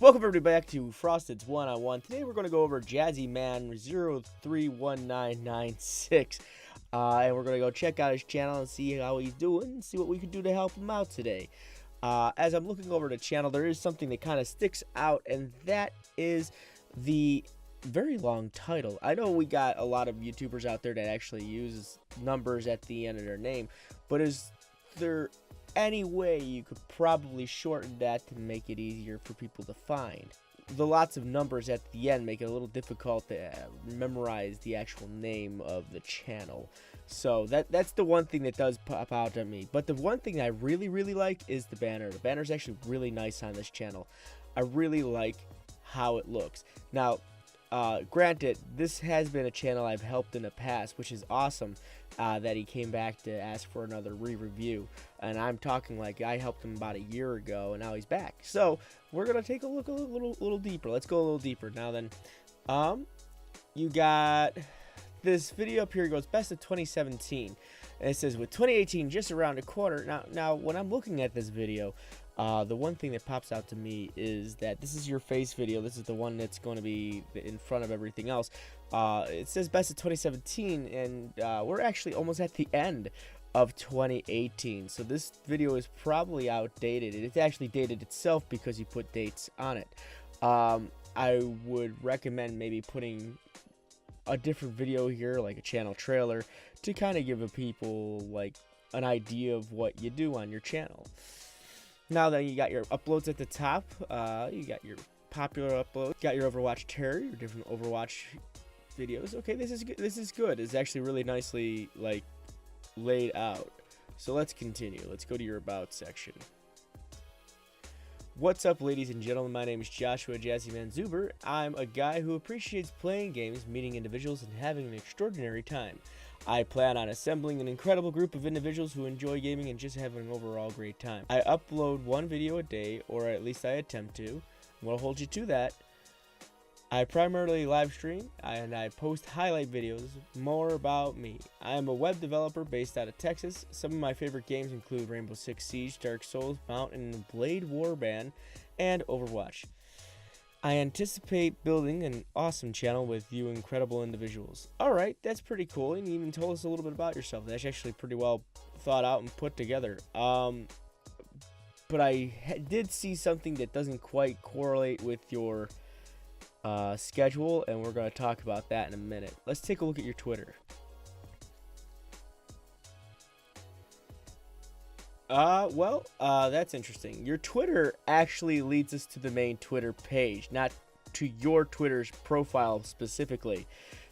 Welcome everybody back to Frosted's One-on-One. Today we're going to go over Jazzyman 031996. And we're going to go check out his channel and see how he's doing and see what we can do to help him out today. As I'm looking over the channel, there is something that kind of sticks out, and that is the very long title. I know we got a lot of YouTubers out there that actually use numbers at the end of their name, but is there any way you could probably shorten that to make it easier for people to find? The lots of numbers at the end make it a little difficult to memorize the actual name of the channel. So that's the one thing that does pop out at me. But the one thing I really like is the banner. The banner is actually really nice on this channel. I really like how it looks. Now, granted, this has been a channel I've helped in the past, which is awesome that he came back to ask for another re-review. And I'm talking like I helped him about a year ago, and now he's back. So we're gonna take a look a little deeper. Let's go a little deeper now. Then, you got this video up here. It goes best of 2017, and it says with 2018 just around the corner. Now when I'm looking at this video, the one thing that pops out to me is that this is your face video. This is the one that's going to be in front of everything else. It says best of 2017, and we're actually almost at the end of 2018. So this video is probably outdated. It's actually dated itself because you put dates on it. I would recommend maybe putting a different video here, like a channel trailer, to kind of give people like an idea of what you do on your channel. Now that you got your uploads at the top, you got your popular uploads, got your Overwatch Terror, your different Overwatch videos. Okay, this is good. This is good. It's actually really nicely like laid out. So let's continue. Let's go to your about section. What's up, ladies and gentlemen? My name is Joshua Jazzyman Zuber. I'm a guy who appreciates playing games, meeting individuals, and having an extraordinary time. I plan on assembling an incredible group of individuals who enjoy gaming and just having an overall great time. I upload one video a day, or at least I attempt to. We'll hold you to that. I primarily live stream, and I post highlight videos. More about me. I am a web developer based out of Texas. Some of my favorite games include Rainbow Six Siege, Dark Souls, Mountain Blade Warband, and Overwatch. I anticipate building an awesome channel with you incredible individuals. Alright, that's pretty cool, and you even told us a little bit about yourself. That's actually pretty well thought out and put together. But I did see something that doesn't quite correlate with your schedule, and we're going to talk about that in a minute. Let's take a look at your Twitter. That's interesting. Your Twitter actually leads us to the main Twitter page, not to your Twitter's profile specifically.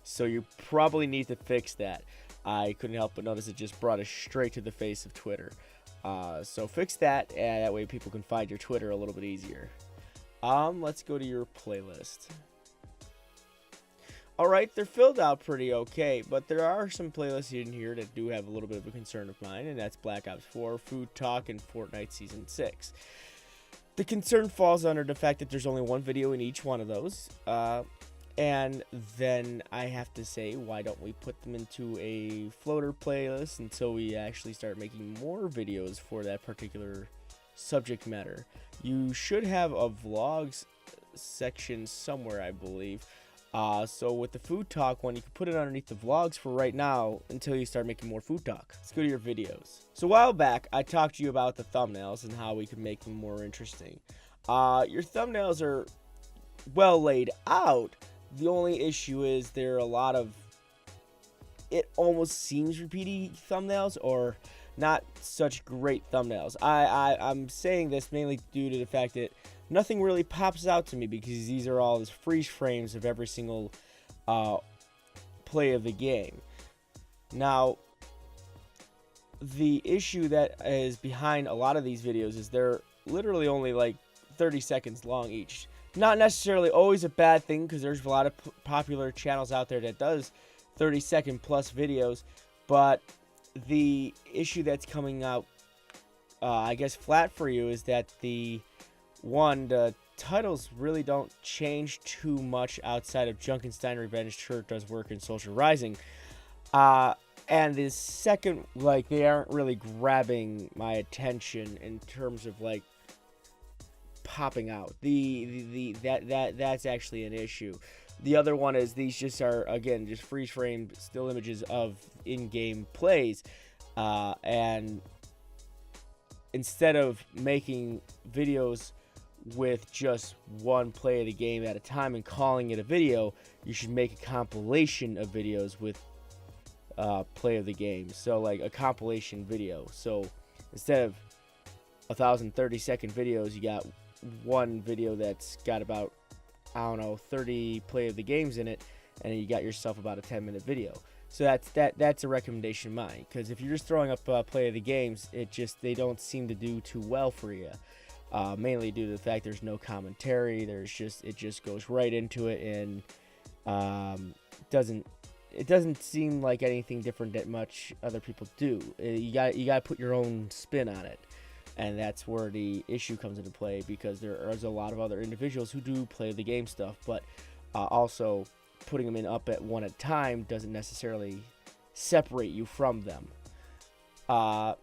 So you probably need to fix that. I couldn't help but notice it just brought us straight to the face of Twitter. So fix that, and that way people can find your Twitter a little bit easier. Let's go to your playlist. Alright, they're filled out pretty okay, but there are some playlists in here that do have a little bit of a concern of mine, and that's Black Ops 4, Food Talk, and Fortnite Season 6. The concern falls under the fact that there's only one video in each one of those, and then I have to say, why don't we put them into a floater playlist until we actually start making more videos for that particular subject matter. You should have a vlogs section somewhere, I believe. So with the food talk one, you can put it underneath the vlogs for right now until you start making more food talk. Let's go to your videos. So a while back, I talked to you about the thumbnails and how we could make them more interesting. Your thumbnails are well laid out. The only issue is there are a lot of, it almost seems repeating thumbnails, or not such great thumbnails. I'm saying this mainly due to the fact that nothing really pops out to me, because these are all freeze frames of every single play of the game. Now, the issue that is behind a lot of these videos is they're literally only like 30 seconds long each. Not necessarily always a bad thing, because there's a lot of popular channels out there that does 30-second plus videos, but the issue that's coming out, I guess, flat for you is that the titles really don't change too much outside of Junkenstein Revenge Tour does work in Social Rising. And the second, like, they aren't really grabbing my attention in terms of, like, popping out. That's actually an issue. The other one is these just are, again, just freeze frame still images of in-game plays, and instead of making videos with just one play of the game at a time and calling it a video, you should make a compilation of videos with play of the game. So like a compilation video. So instead of 1,030-second videos, you got one video that's got about, I don't know, 30 play of the games in it, and you got yourself about a 10-minute video. So that's a recommendation of mine, because if you're just throwing up play of the games, they don't seem to do too well for you. Mainly due to the fact there's no commentary. It just goes right into it, and it doesn't seem like anything different that much other people do. You got to put your own spin on it, and that's where the issue comes into play, because there's a lot of other individuals who do play the game stuff, but also putting them up at one at a time doesn't necessarily separate you from them.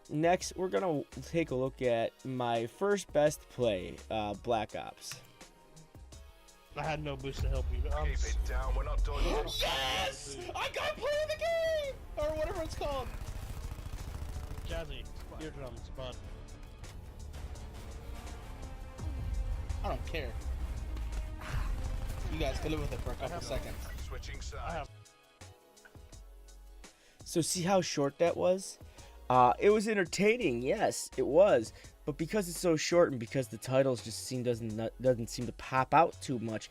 Next, we're gonna take a look at my first best play, Black Ops. I had no boost to help you. Keep it down, we're not done yet. Yes! I got play of the game! Or whatever it's called. Jazzy, eardrums, bud. I don't care. You guys can live with it for a couple seconds. Switching sides. So see how short that was? It was entertaining, yes, it was. But because it's so short, and because the titles just doesn't seem to pop out too much,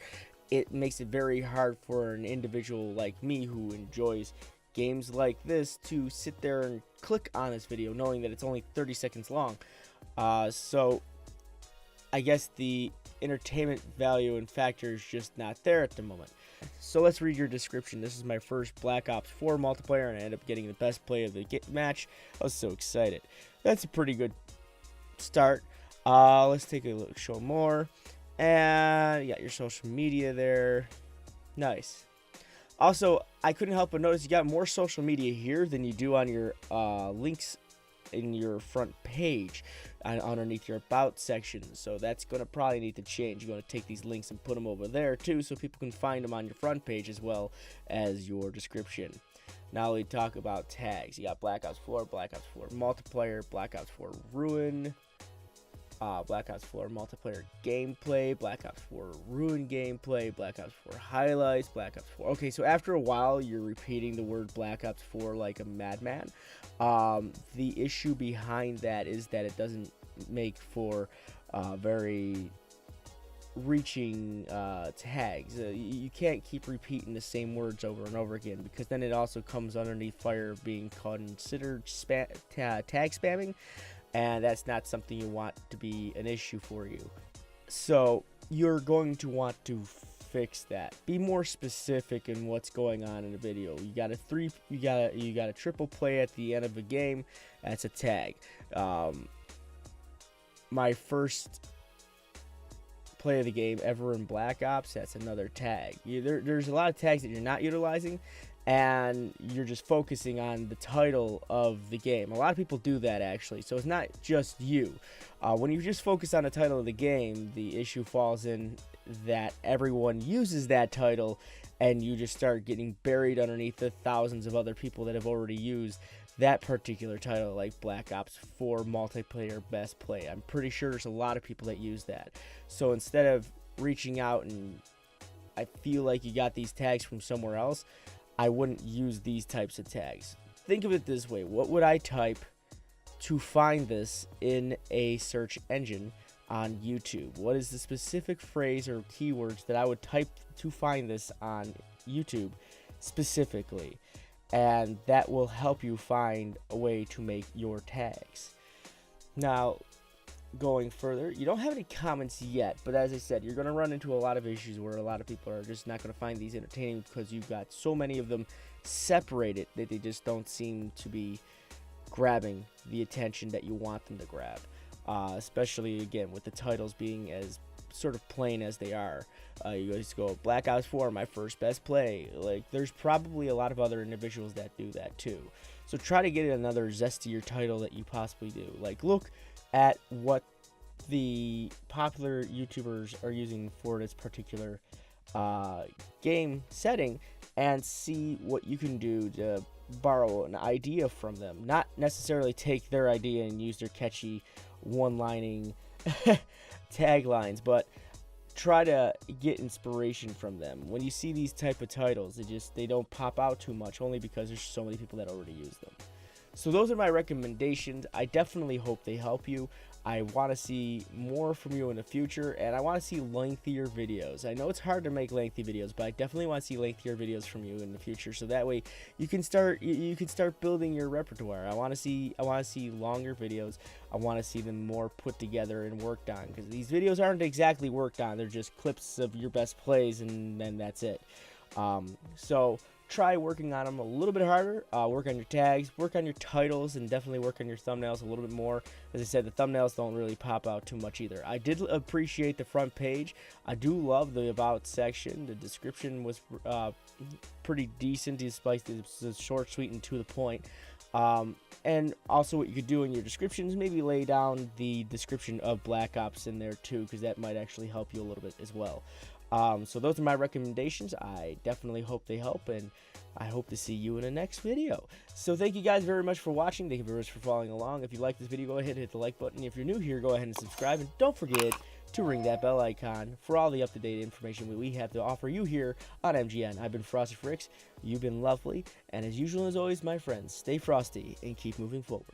it makes it very hard for an individual like me who enjoys games like this to sit there and click on this video knowing that it's only 30 seconds long. So I guess the entertainment value and factor is just not there at the moment. So let's read your description. This is my first Black Ops 4 multiplayer, and I ended up getting the best play of the match. I was so excited. That's a pretty good start. Let's take a look, show more, and you got your social media there. Nice. Also, I couldn't help but notice you got more social media here than you do on your links in your front page underneath your about section. So that's going to probably need to change. You're going to take these links and put them over there too, so people can find them on your front page as well as your description. Now we talk about tags. You got Black Ops 4, Black Ops 4 multiplayer, Black Ops 4 ruin, Black Ops 4 multiplayer gameplay, Black Ops 4 ruin gameplay, Black Ops 4 highlights, Black Ops 4. Okay, so after a while, you're repeating the word Black Ops 4 like a madman. The issue behind that is that it doesn't make for very reaching tags. You can't keep repeating the same words over and over again, because then it also comes underneath fire of being considered tag spamming, and that's not something you want to be an issue for you. So you're going to want to fix that. Be more specific in what's going on in a video. You got a triple play at the end of a game. That's a tag. My first play of the game ever in Black Ops, that's another tag. There's a lot of tags that you're not utilizing, and you're just focusing on the title of the game. A lot of people do that, actually, so it's not just you. When you just focus on the title of the game, the issue falls in that everyone uses that title, and you just start getting buried underneath the thousands of other people that have already used that particular title, like Black Ops 4 multiplayer best play. I'm pretty sure there's a lot of people that use that. So instead of reaching out and I feel like you got these tags from somewhere else, I wouldn't use these types of tags. Think of it this way: what would I type to find this in a search engine on YouTube? What is the specific phrase or keywords that I would type to find this on YouTube specifically? And that will help you find a way to make your tags. Now, going further, you don't have any comments yet, but as I said, you're going to run into a lot of issues where a lot of people are just not going to find these entertaining, because you've got so many of them separated that they just don't seem to be grabbing the attention that you want them to grab. Especially, again, with the titles being as sort of plain as they are. You just go Black Ops 4, my first best play. Like, there's probably a lot of other individuals that do that too. So try to get another zestier title that you possibly do. Like, look at what the popular YouTubers are using for this particular game setting and see what you can do to borrow an idea from them. Not necessarily take their idea and use their catchy one-lining taglines, but try to get inspiration from them. When you see these type of titles, they don't pop out too much, only because there's so many people that already use them. So those are my recommendations. I definitely hope they help you. I want to see more from you in the future, and I want to see lengthier videos. I know it's hard to make lengthy videos, but I definitely want to see lengthier videos from you in the future, so that way you can start building your repertoire. I want to see longer videos. I want to see them more put together and worked on, because these videos aren't exactly worked on. They're just clips of your best plays, and then that's it. So try working on them a little bit harder. Work on your tags, work on your titles, and definitely work on your thumbnails a little bit more. As I said, the thumbnails don't really pop out too much either. I did appreciate the front page. I do love the about section. The description was pretty decent, despite the short, sweet, and to the point. And also what you could do in your descriptions, maybe lay down the description of Black Ops in there too, because that might actually help you a little bit as well. So those are my recommendations. I definitely hope they help, and I hope to see you in the next video. So thank you guys very much for watching. Thank you very much for following along. If you like this video, go ahead and hit the like button. If you're new here, go ahead and subscribe, and don't forget to ring that bell icon for all the up-to-date information that we have to offer you here on MGN. I've been Frosty Fricks. You've been lovely, and as usual, as always, my friends, stay frosty and keep moving forward.